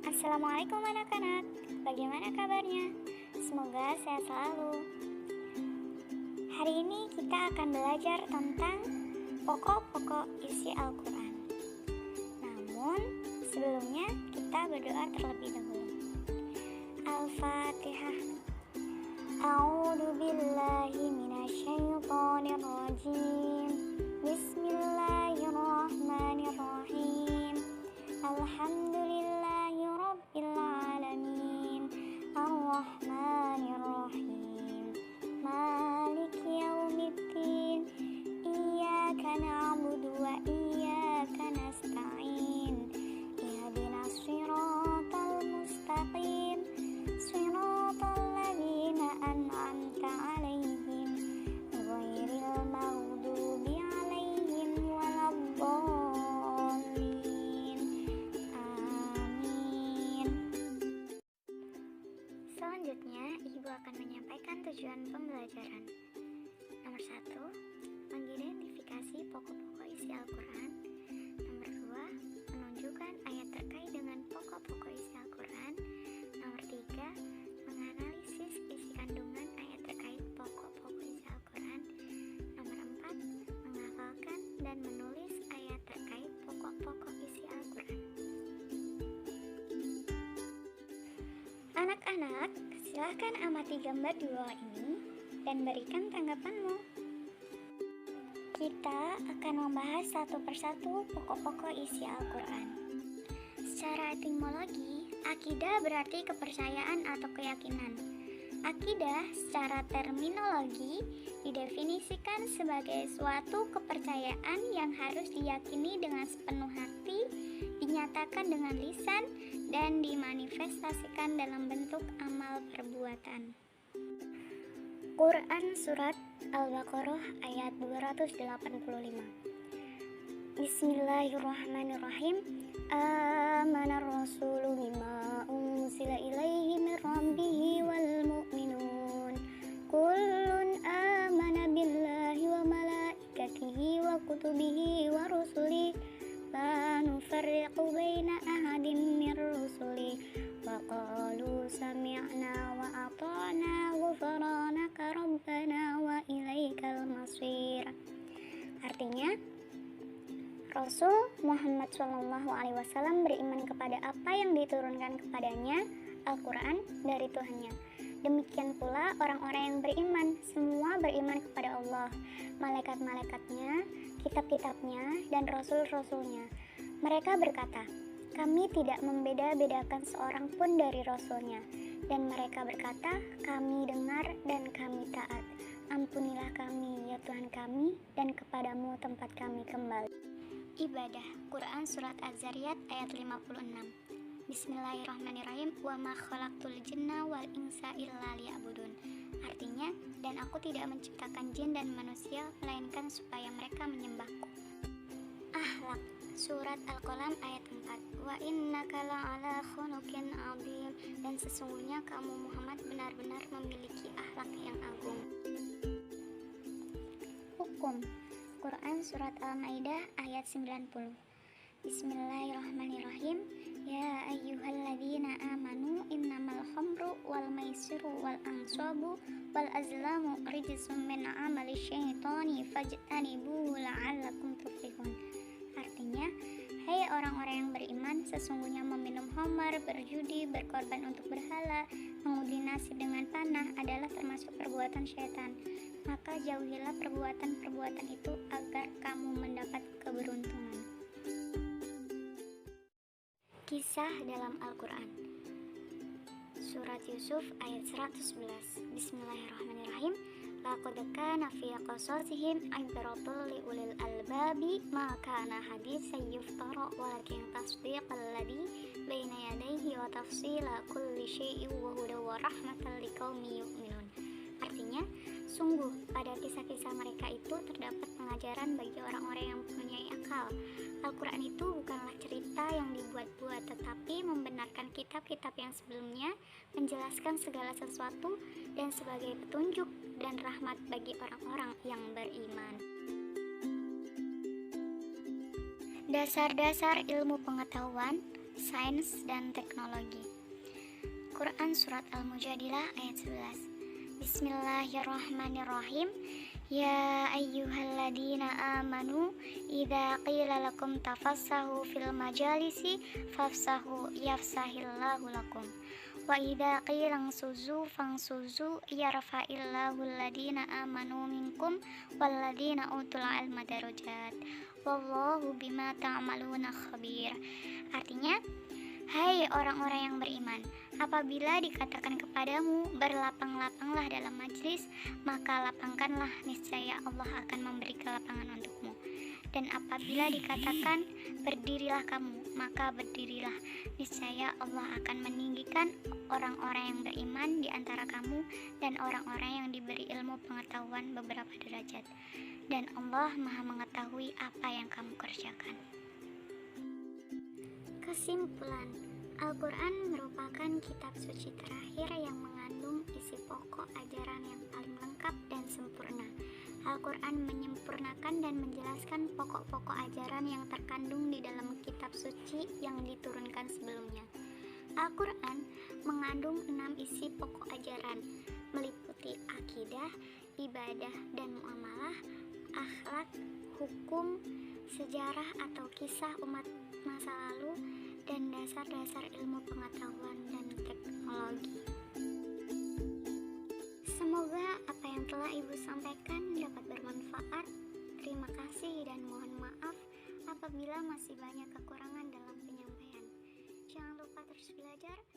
Assalamualaikum anak-anak, bagaimana kabarnya? Semoga sehat selalu. Hari ini kita akan belajar tentang pokok-pokok isi Al-Quran. Namun, sebelumnya kita berdoa terlebih dahulu. Al-Fatihah. A'udzu billahi minasyaitonir rajim. Bismillahirrahmanirrahim. Alhamdulillahi rabbil alamin. Ar-Rahmanir-Rahim. Maliki yaumiddin. Iyyaka na'budu wa iyyaka nasta'in. Ihdinas shiratal mustaqim. Shiratal ladzina an'amta 'alaihim ghairil maghdubi 'alaihim waladdallin. Amin. Selanjutnya, Ibu akan menyampaikan tujuan pembelajaran. Nomor 1, mengidentifikasi pokok-pokok isi Al-Quran. Nomor 2, menunjukkan ayat terkait dengan pokok-pokok isi Al-Quran. Nomor 3, menganalisis isi kandungan ayat terkait pokok-pokok isi Al-Quran. Nomor 4, menghafalkan dan menulis ayat terkait pokok-pokok isi Al-Quran. Anak-anak, silahkan amati gambar di bawah ini dan berikan tanggapanmu. Kita akan membahas satu persatu pokok-pokok isi Al-Quran. Secara etimologi, akidah berarti kepercayaan atau keyakinan. Akidah secara terminologi didefinisikan sebagai suatu kepercayaan yang harus diyakini dengan sepenuh hati, dinyatakan dengan lisan, dan dimanifestasikan dalam bentuk amal perbuatan. Quran Surat Al-Baqarah ayat 285. Bismillahirrahmanirrahim. Amanar rasulu bima unzila ilaihi min rabbihi wal mu'minun. Kullun amana billahi wa malaikatihi wa kutubihi wa rusulihi la nufarriqu baina ahadin min rusuli wa qalu sami'na wa ata'na ghufranaka rabbana wa ilaikal masir. Artinya, Rasul Muhammad SAW beriman kepada apa yang diturunkan kepadanya, Al-Quran, dari Tuhannya. Demikian pula orang-orang yang beriman, semua beriman kepada Allah, malaikat-malaikatnya, kitab-kitabnya, dan rasul-rasulnya. Mereka berkata, kami tidak membeda-bedakan seorang pun dari rasulnya. Dan mereka berkata, kami dengar dan kami taat. Ampunilah kami, ya Tuhan kami, dan kepadamu tempat kami kembali. Ibadah. Quran Surat Az-Zariyat ayat 56. Bismillahirrahmanirrahim. Wa ma khalaqtul jinna wal insa illa liya'budun. Artinya, dan aku tidak menciptakan jin dan manusia melainkan supaya mereka menyembahku. Akhlak. Surat Al-Qalam ayat 4. Wa innaka la'ala khuluqin 'adzim. Dan sesungguhnya kamu Muhammad benar-benar memiliki akhlak yang agung. Hukum. Quran Surat Al-Maidah ayat 90. Bismillahirrahmanirrahim. Ya ayyuhalladzina amanu innamal khamru wal maisiru wal ansabu wal azlamu rijsum min amali syaitani fajtanibuhu la'allakum tuflihun. Artinya, hai orang-orang yang beriman, sesungguhnya meminum khamar, berjudi, berkorban untuk berhala, mengundi nasib dengan panah adalah termasuk perbuatan syaitan. Maka jauhilah perbuatan-perbuatan itu agar kamu mendapat keberuntungan. Kisah dalam Al-Quran. Surat Yusuf ayat 111. Bismillahirrahmanirrahim. Laqad kana fi qasasihim ibratun li ulil albabi ma kana haditsan yuftara walakin tasdiqal ladzi baina yadayhi wa tafsila kulli syai'in wa hudan wa rahmatan liqaumin yu'minun. Artinya, sungguh pada kisah-kisah mereka itu terdapat pengajaran bagi orang-orang yang mempunyai akal. Al-Quran itu bukanlah cerita yang dibuat-buat, tetapi membenarkan kitab-kitab yang sebelumnya, menjelaskan segala sesuatu, dan sebagai petunjuk dan rahmat bagi orang-orang yang beriman. Dasar-dasar ilmu pengetahuan, sains, dan teknologi. Quran Surat Al-Mujadilah ayat 11. Bismillahirrahmanirrahim. Ya ayyuhalladzina amanu idza qila lakum tafassahu fil majalisi fafsahu yafsahillahu lakum wa idza qila fangsuzu yarfa'illahu alladzina amanu minkum walladzina utul ilma darajat wallahu bima ta'maluna khabir. Artinya, hai orang-orang yang beriman, apabila dikatakan kepadamu berlapang-lapanglah dalam majlis, maka lapangkanlah, niscaya Allah akan memberi kelapangan untukmu. Dan apabila dikatakan berdirilah kamu, maka berdirilah, niscaya Allah akan meninggikan orang-orang yang beriman di antara kamu dan orang-orang yang diberi ilmu pengetahuan beberapa derajat. Dan Allah Maha mengetahui apa yang kamu kerjakan. Kesimpulan, Al-Quran merupakan kitab suci terakhir yang mengandung isi pokok ajaran yang paling lengkap dan sempurna. Al-Quran menyempurnakan dan menjelaskan pokok-pokok ajaran yang terkandung di dalam kitab suci yang diturunkan sebelumnya. Al-Quran mengandung 6 isi pokok ajaran, meliputi akidah, ibadah dan muamalah, akhlak, hukum, sejarah atau kisah umat masa lalu, dan dasar-dasar ilmu pengetahuan dan teknologi. Semoga apa yang telah Ibu sampaikan dapat bermanfaat. Terima kasih dan mohon maaf apabila masih banyak kekurangan dalam penyampaian. Jangan lupa terus belajar.